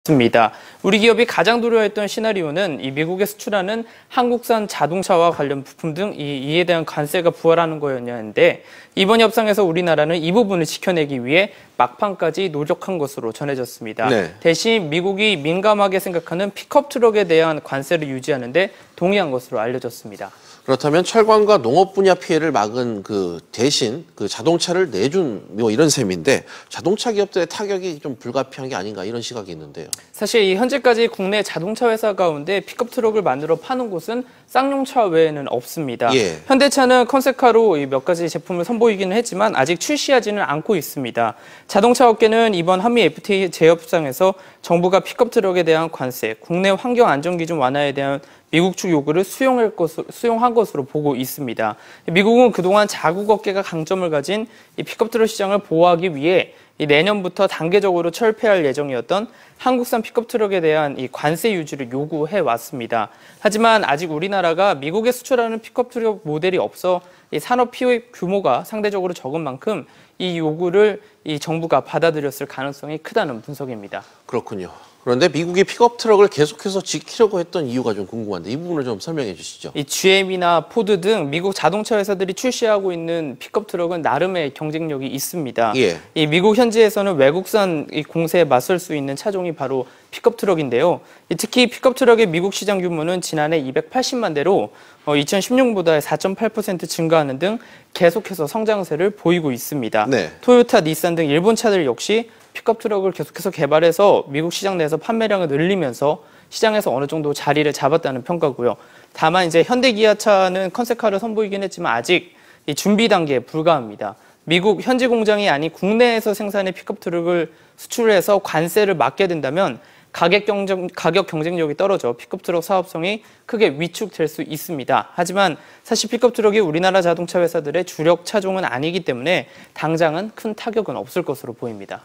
맞습니다. 우리 기업이 가장 두려워했던 시나리오는 이 미국에 수출하는 한국산 자동차와 관련 부품 등 이에 대한 관세가 부활하는 거였는데 이번 협상에서 우리나라는 이 부분을 지켜내기 위해 막판까지 노력한 것으로 전해졌습니다. 네. 대신 미국이 민감하게 생각하는 픽업 트럭에 대한 관세를 유지하는 데 동의한 것으로 알려졌습니다. 그렇다면 철강과 농업 분야 피해를 막은 대신 자동차를 내준 이런 셈인데 자동차 기업들의 타격이 좀 불가피한 게 아닌가 이런 시각이 있는데요. 사실 현재까지 국내 자동차 회사 가운데 픽업 트럭을 만들어 파는 곳은 쌍용차 외에는 없습니다. 예. 현대차는 컨셉카로 몇 가지 제품을 선보이기는 했지만 아직 출시하지는 않고 있습니다. 자동차 업계는 이번 한미 FTA 재협상에서 정부가 픽업 트럭에 대한 관세, 국내 환경 안전 기준 완화에 대한 미국 측 요구를 수용한 것으로 보고 있습니다. 미국은 그동안 자국 업계가 강점을 가진 이 픽업 트럭 시장을 보호하기 위해 내년부터 단계적으로 철폐할 예정이었던 한국산 픽업 트럭에 대한 이 관세 유지를 요구해 왔습니다. 하지만 아직 우리나라가 미국에 수출하는 픽업 트럭 모델이 없어 이 산업 피해 규모가 상대적으로 적은 만큼 이 요구를 이 정부가 받아들였을 가능성이 크다는 분석입니다. 그렇군요. 그런데 미국이 픽업 트럭을 계속해서 지키려고 했던 이유가 좀 궁금한데 이 부분을 좀 설명해 주시죠. 이 GM이나 포드 등 미국 자동차 회사들이 출시하고 있는 픽업 트럭은 나름의 경쟁력이 있습니다. 예. 이 미국 현지에서는 외국산 공세에 맞설 수 있는 차종이 바로 픽업 트럭인데요. 특히 픽업 트럭의 미국 시장 규모는 지난해 280만 대로 2016년보다 4.8% 증가하는 등 계속해서 성장세를 보이고 있습니다. 네. 토요타, 닛산 등 일본 차들 역시 픽업 트럭을 계속해서 개발해서 미국 시장 내에서 판매량을 늘리면서 시장에서 어느 정도 자리를 잡았다는 평가고요. 다만 이제 현대 기아차는 컨셉카를 선보이긴 했지만 아직 이 준비 단계에 불과합니다. 미국 현지 공장이 아닌 국내에서 생산의 픽업 트럭을 수출해서 관세를 막게 된다면 가격 경쟁력이 떨어져 픽업 트럭 사업성이 크게 위축될 수 있습니다. 하지만 사실 픽업 트럭이 우리나라 자동차 회사들의 주력 차종은 아니기 때문에 당장은 큰 타격은 없을 것으로 보입니다.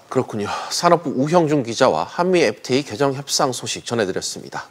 그렇군요. 산업부 우형준 기자와 한미 FTA 개정 협상 소식 전해드렸습니다.